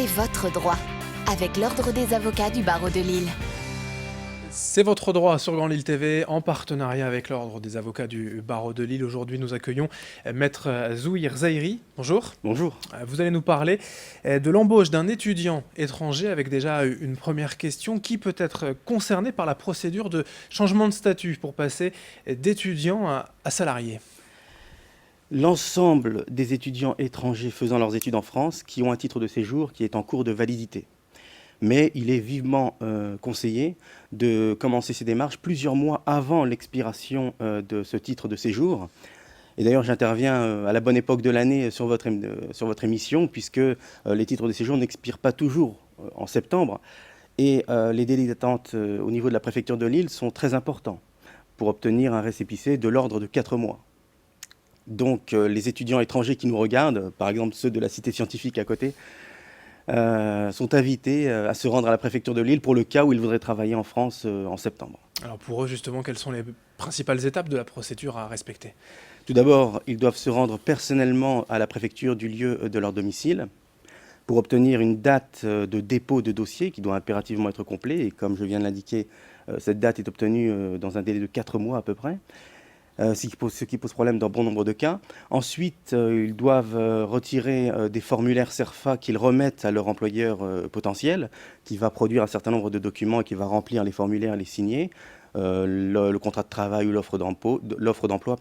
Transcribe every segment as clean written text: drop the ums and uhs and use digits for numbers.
C'est votre droit, avec l'Ordre des avocats du barreau de Lille. C'est votre droit sur Grand Lille TV, en partenariat avec l'Ordre des avocats du barreau de Lille. Aujourd'hui, nous accueillons Maître Zouhir Zahiri. Bonjour. Bonjour. Vous allez nous parler de l'embauche d'un étudiant étranger avec déjà une première question. Qui peut être concerné par la procédure de changement de statut pour passer d'étudiant à salarié ? L'ensemble des étudiants étrangers faisant leurs études en France qui ont un titre de séjour qui est en cours de validité. Mais il est vivement conseillé de commencer ces démarches plusieurs mois avant l'expiration de ce titre de séjour. Et d'ailleurs, j'interviens à la bonne époque de l'année sur votre émission, puisque les titres de séjour n'expirent pas toujours en septembre. Et les délais d'attente au niveau de la préfecture de Lille sont très importants pour obtenir un récépissé de l'ordre de 4 mois. Donc les étudiants étrangers qui nous regardent, par exemple ceux de la cité scientifique à côté, sont invités à se rendre à la préfecture de Lille pour le cas où ils voudraient travailler en France en septembre. Alors pour eux, justement, quelles sont les principales étapes de la procédure à respecter ? Tout d'abord, ils doivent se rendre personnellement à la préfecture du lieu de leur domicile pour obtenir une date de dépôt de dossier qui doit impérativement être complet. Et comme je viens de l'indiquer, cette date est obtenue dans un délai de 4 mois à peu près. Ce qui pose problème dans bon nombre de cas. Ensuite, ils doivent retirer des formulaires CERFA qu'ils remettent à leur employeur potentiel, qui va produire un certain nombre de documents et qui va remplir les formulaires et les signer, le contrat de travail ou l'offre d'emploi,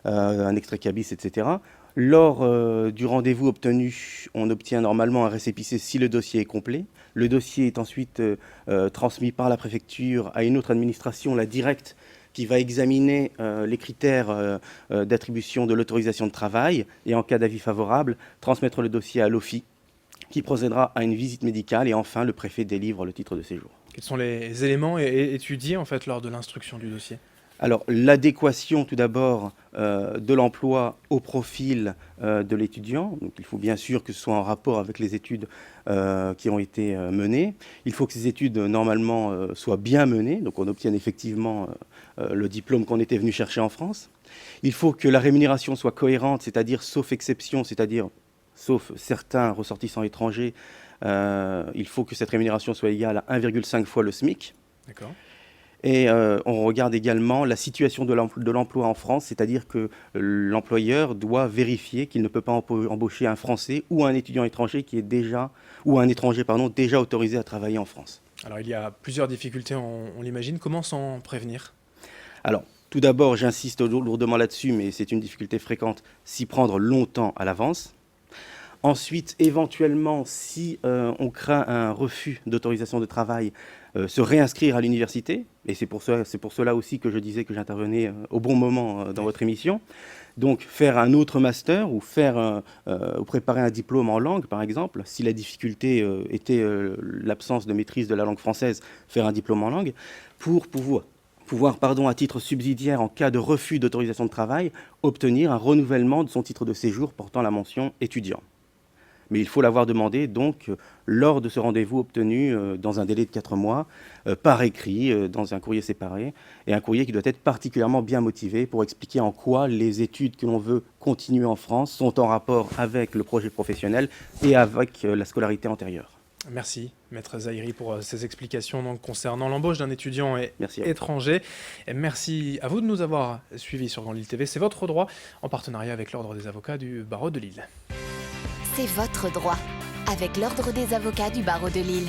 un extrait cabis, etc. Lors du rendez-vous obtenu, on obtient normalement un récépissé si le dossier est complet. Le dossier est ensuite transmis par la préfecture à une autre administration, la directe, qui va examiner les critères d'attribution de l'autorisation de travail et en cas d'avis favorable, transmettre le dossier à l'OFI qui procédera à une visite médicale et enfin le préfet délivre le titre de séjour. Quels sont les éléments étudiés en fait lors de l'instruction du dossier ? Alors l'adéquation tout d'abord de l'emploi au profil de l'étudiant. Donc, il faut bien sûr que ce soit en rapport avec les études qui ont été menées. Il faut que ces études normalement soient bien menées, donc on obtienne effectivement le diplôme qu'on était venu chercher en France. Il faut que la rémunération soit cohérente, c'est-à-dire sauf exception, c'est-à-dire sauf certains ressortissants étrangers, il faut que cette rémunération soit égale à 1,5 fois le SMIC. D'accord. Et on regarde également la situation de l'emploi en France, c'est-à-dire que l'employeur doit vérifier qu'il ne peut pas embaucher un Français ou un étudiant étranger qui est déjà, ou un étranger déjà autorisé à travailler en France. Alors il y a plusieurs difficultés, on l'imagine. Comment s'en prévenir ? Alors, tout d'abord, j'insiste lourdement là-dessus, mais c'est une difficulté fréquente, s'y prendre longtemps à l'avance. Ensuite, éventuellement, si on craint un refus d'autorisation de travail, se réinscrire à l'université. Et c'est pour cela aussi que je disais que j'intervenais au bon moment dans votre émission. Donc, faire un autre master ou préparer un diplôme en langue, par exemple. Si la difficulté était l'absence de maîtrise de la langue française, faire un diplôme en langue pour pouvoir, à titre subsidiaire, en cas de refus d'autorisation de travail, obtenir un renouvellement de son titre de séjour portant la mention étudiant. Mais il faut l'avoir demandé, donc, lors de ce rendez-vous obtenu dans un délai de 4 mois, par écrit, dans un courrier séparé, et un courrier qui doit être particulièrement bien motivé pour expliquer en quoi les études que l'on veut continuer en France sont en rapport avec le projet professionnel et avec la scolarité antérieure. Merci, Maître Zahiri, pour ces explications donc, concernant l'embauche d'un étudiant étranger. Et merci à vous de nous avoir suivis sur Grand Lille TV. C'est votre droit, en partenariat avec l'Ordre des avocats du barreau de Lille. C'est votre droit, avec l'Ordre des avocats du barreau de Lille.